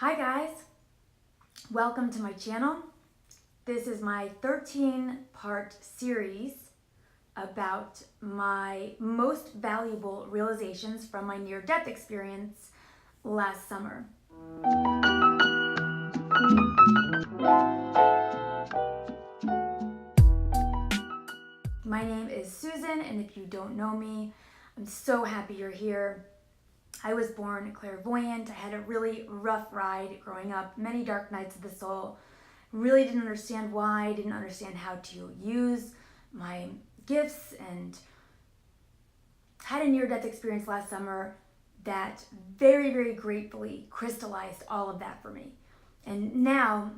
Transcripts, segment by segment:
Hi guys, welcome to my channel. This is my 13-part series about my most valuable realizations from my near-death experience last summer. My name is Susan, and if you don't know me, I'm so happy you're here. I was born clairvoyant. I had a really rough ride growing up, many dark nights of the soul. Really didn't understand why, didn't understand how to use my gifts, and had a near-death experience last summer that very, very gratefully crystallized all of that for me. And now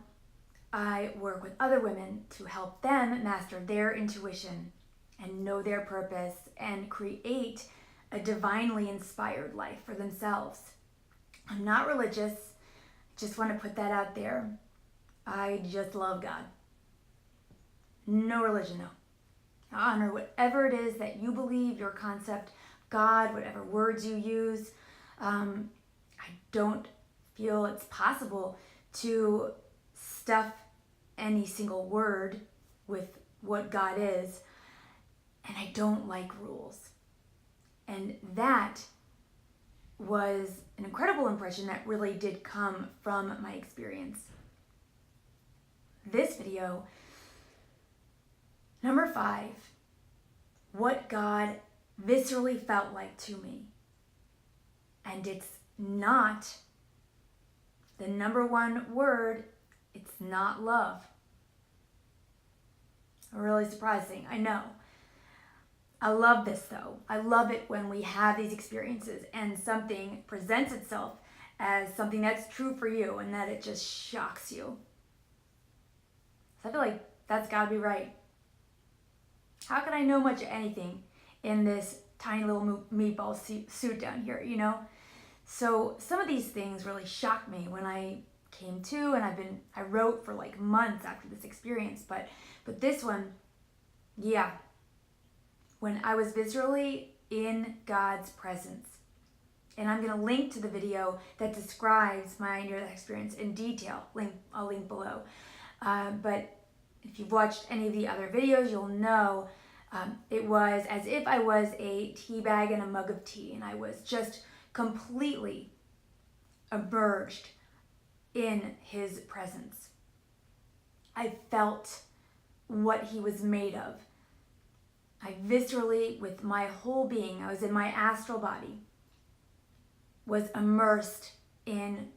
I work with other women to help them master their intuition and know their purpose and create a divinely inspired life for themselves. I'm not religious, just want to put that out there. I just love God. No religion, no. I honor whatever it is that you believe, your concept, God, whatever words you use. I don't feel it's possible to stuff any single word with what God is, and I don't like rules. And that was an incredible impression that really did come from my experience. This video, number 5, what God viscerally felt like to me. And it's not the number one word, it's not love. Really surprising, I know. I love this though. I love it when we have these experiences and something presents itself as something that's true for you and that it just shocks you. So I feel like that's gotta be right. How can I know much of anything in this tiny little meatball suit down here, you know? So some of these things really shocked me when I came to, and I wrote for like months after this experience, but this one, yeah. When I was viscerally in God's presence. And I'm going to link to the video that describes my near-death experience in detail. I'll link below. But if you've watched any of the other videos, you'll know it was as if I was a tea bag and a mug of tea, and I was just completely immersed in his presence. I felt what he was made of. I viscerally, with my whole being, I was in my astral body, was immersed in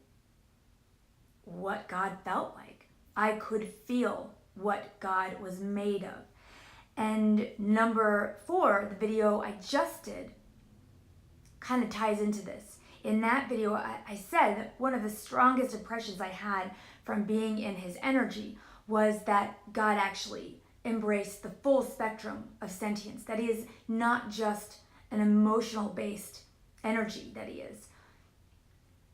what God felt like. I could feel what God was made of. And number 4, the video I just did, kind of ties into this. In that video, I said that one of the strongest impressions I had from being in his energy was that God actually embrace the full spectrum of sentience, that he is not just an emotional based energy, that he is.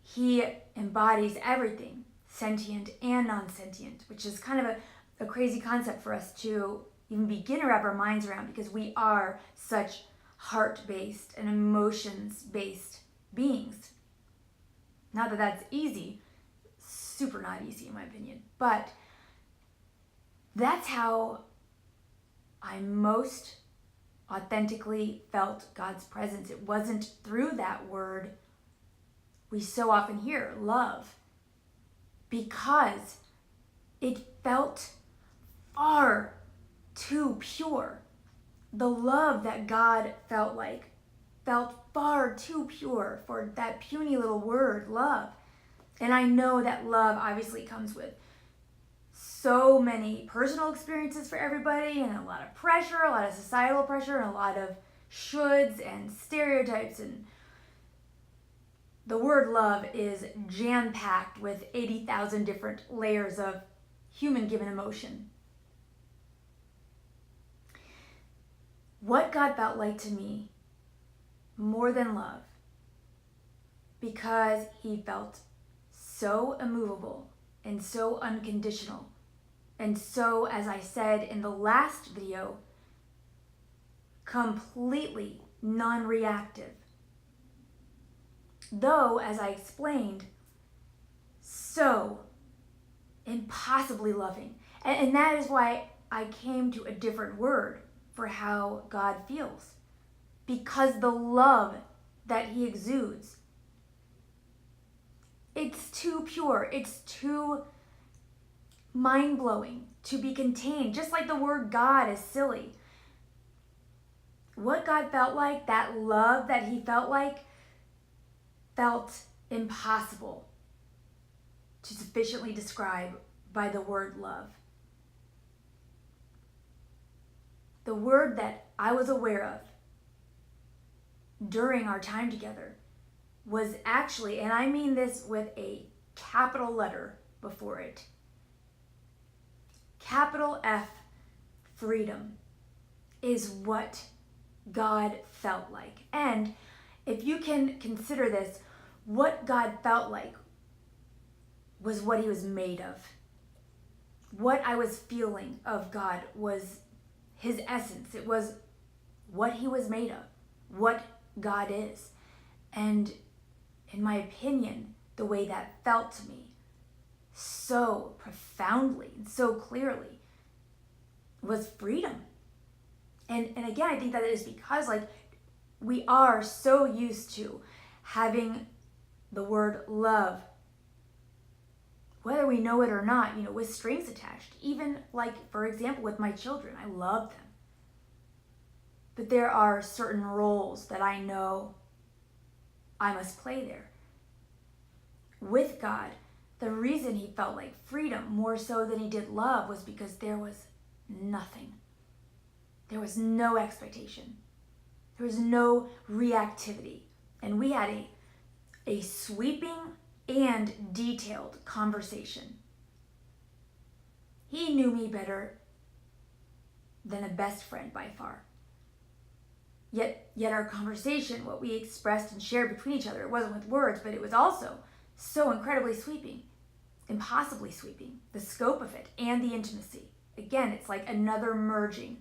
He embodies everything, sentient and non-sentient, which is kind of a crazy concept for us to even begin to wrap our minds around, because we are such heart-based and emotions-based beings. Not that that's easy, super not easy in my opinion, but that's how I most authentically felt God's presence. It wasn't through that word we so often hear, love, because it felt far too pure. The love that God felt like felt far too pure for that puny little word, love. And I know that love obviously comes with so many personal experiences for everybody, and a lot of pressure, a lot of societal pressure, and a lot of shoulds and stereotypes. And the word love is jam-packed with 80,000 different layers of human-given emotion. What God felt like to me, more than love, because he felt so immovable and so unconditional. And so, as I said in the last video, completely non-reactive. Though, as I explained, impossibly loving. And that is why I came to a different word for how God feels. Because the love that he exudes, it's too pure, it's too mind-blowing to be contained. Just like the word God is silly. What God felt like, that love that he felt like, felt impossible to sufficiently describe by the word love. The word that I was aware of during our time together was actually, and I mean this with a capital letter before it, capital F, freedom, is what God felt like. And if you can consider this, what God felt like was what he was made of. What I was feeling of God was his essence. It was what he was made of, what God is. And in my opinion, the way that felt to me so profoundly and so clearly was freedom. And again, I think that it is because we are so used to having the word love, whether we know it or not, with strings attached. Even for example, with my children, I love them. But there are certain roles that I know I must play there. With God, the reason he felt like freedom more so than he did love was because there was nothing. There was no expectation. There was no reactivity. And we had a sweeping and detailed conversation. He knew me better than a best friend by far. Yet our conversation, what we expressed and shared between each other, it wasn't with words, but it was also so incredibly sweeping, impossibly sweeping, the scope of it and the intimacy. Again, it's like another merging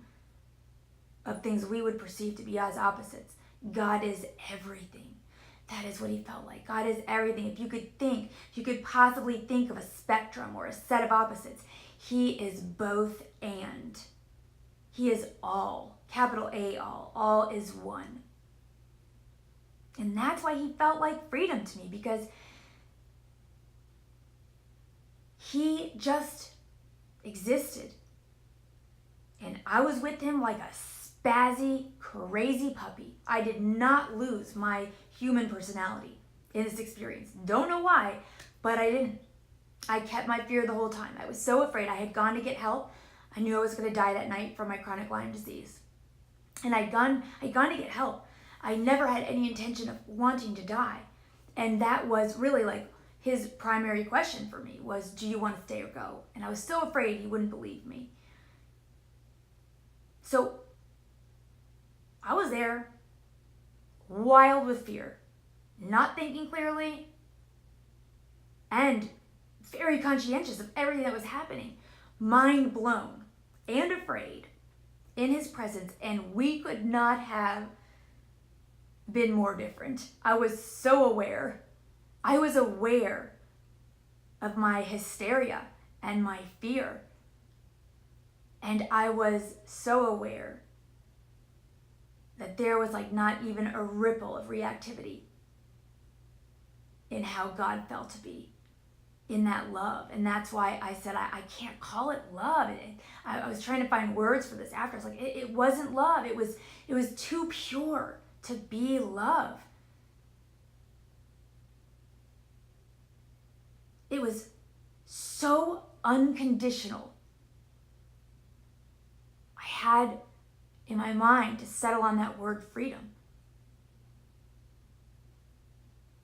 of things we would perceive to be as opposites. God is everything. That is what he felt like. God is everything. If you could possibly think of a spectrum or a set of opposites, he is both and. He is all, capital A, all. All is one. And that's why he felt like freedom to me, because he just existed. And I was with him like a spazzy, crazy puppy. I did not lose my human personality in this experience. Don't know why, but I didn't. I kept my fear the whole time. I was so afraid. I had gone to get help. I knew I was going to die that night from my chronic Lyme disease. And I'd gone to get help. I never had any intention of wanting to die. And that was really his primary question for me was, do you want to stay or go? And I was so afraid he wouldn't believe me. So I was there, wild with fear, not thinking clearly, and very conscientious of everything that was happening, mind blown and afraid in his presence, and we could not have been more different. I was so aware. I was aware of my hysteria and my fear, and I was so aware that there was not even a ripple of reactivity in how God felt to be in that love. And that's why I said I can't call it love. I was trying to find words for this after. It's it wasn't love. It was too pure to be love. It was so unconditional. I had in my mind to settle on that word freedom.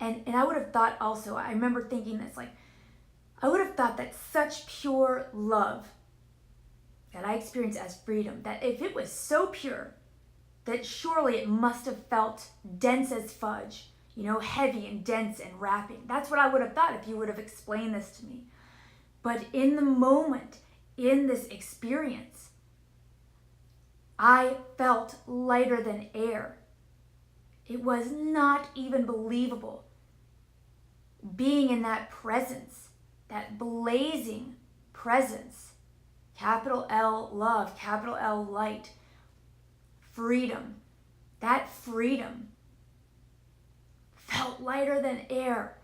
And I would have thought also, I remember thinking this, I would have thought that such pure love that I experienced as freedom, that if it was so pure, that surely it must have felt dense as fudge, heavy and dense and wrapping. That's what I would have thought if you would have explained this to me. But in the moment, in this experience, I felt lighter than air. It was not even believable being in that presence, that blazing presence, capital L love, capital L light, freedom. That freedom felt lighter than air.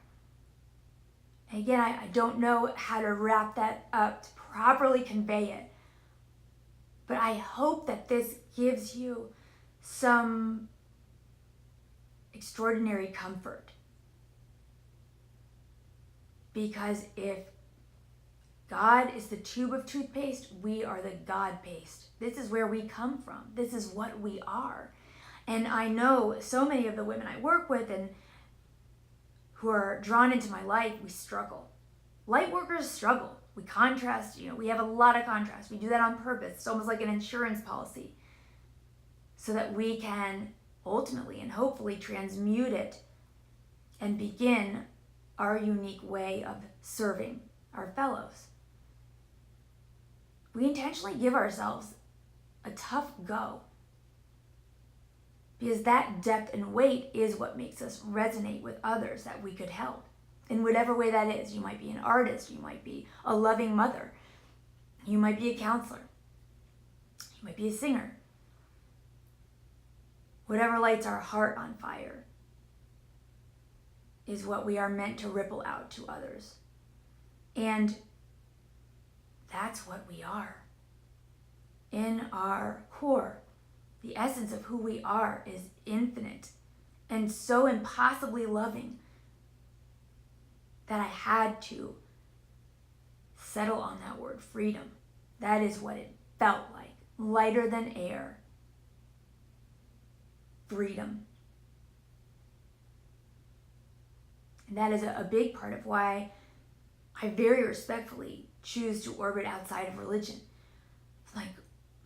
Again, I don't know how to wrap that up to properly convey it, but I hope that this gives you some extraordinary comfort. Because if God is the tube of toothpaste, we are the God paste. This is where we come from. This is what we are. And I know so many of the women I work with and who are drawn into my life, we struggle. Lightworkers struggle. We contrast, we have a lot of contrast. We do that on purpose. It's almost like an insurance policy so that we can ultimately and hopefully transmute it and begin our unique way of serving our fellows. We intentionally give ourselves a tough go because that depth and weight is what makes us resonate with others that we could help in whatever way that is. You might be an artist, you might be a loving mother, you might be a counselor, you might be a singer. Whatever lights our heart on fire is what we are meant to ripple out to others. And that's what we are. In our core, the essence of who we are is infinite and so impossibly loving that I had to settle on that word, freedom. That is what it felt like. Lighter than air. Freedom. And that is a big part of why I very respectfully choose to orbit outside of religion. Like,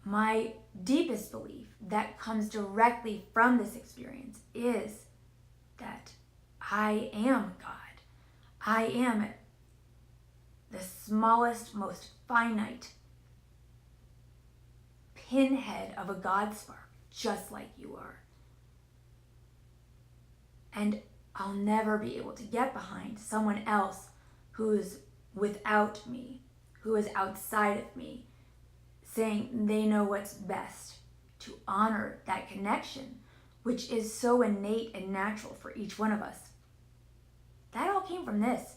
my deepest belief that comes directly from this experience is that I am God. I am the smallest, most finite pinhead of a God spark, just like you are. And I'll never be able to get behind someone else who's without me, who is outside of me, saying they know what's best, to honor that connection, which is so innate and natural for each one of us. That all came from this,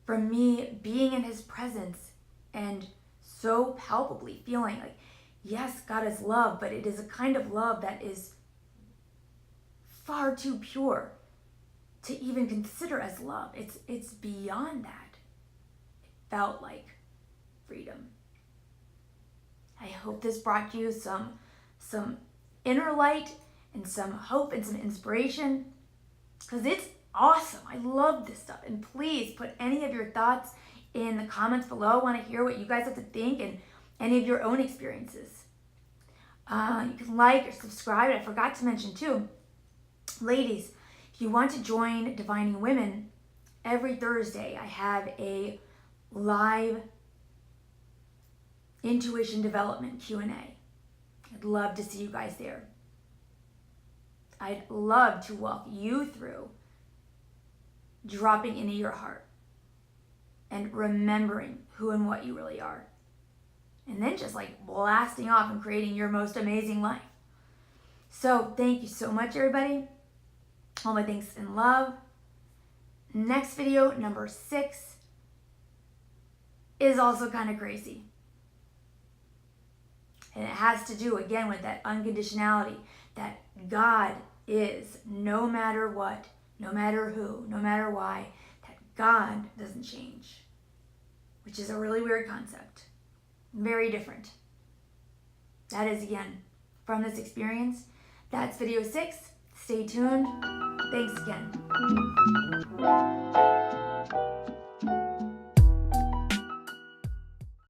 from me being in his presence and so palpably feeling like, yes, God is love, but it is a kind of love that is far too pure to even consider as love. It's beyond that. It felt like freedom. I hope this brought you some inner light and some hope and some inspiration, because it's awesome. I love this stuff. And please put any of your thoughts in the comments below. I want to hear what you guys have to think and any of your own experiences. You can like or subscribe. I forgot to mention too, ladies, if you want to join Divining Women, every Thursday I have a live intuition development Q&A. I'd love to see you guys there. I'd love to walk you through dropping into your heart and remembering who and what you really are. And then just like blasting off and creating your most amazing life. So thank you so much, everybody. All my thanks and love. Next video, number 6, is also kind of crazy. And it has to do, again, with that unconditionality, that God is no matter what, no matter who, no matter why, that God doesn't change, which is a really weird concept. Very different. That is, again, from this experience. That's video 6. Stay tuned. Thanks again.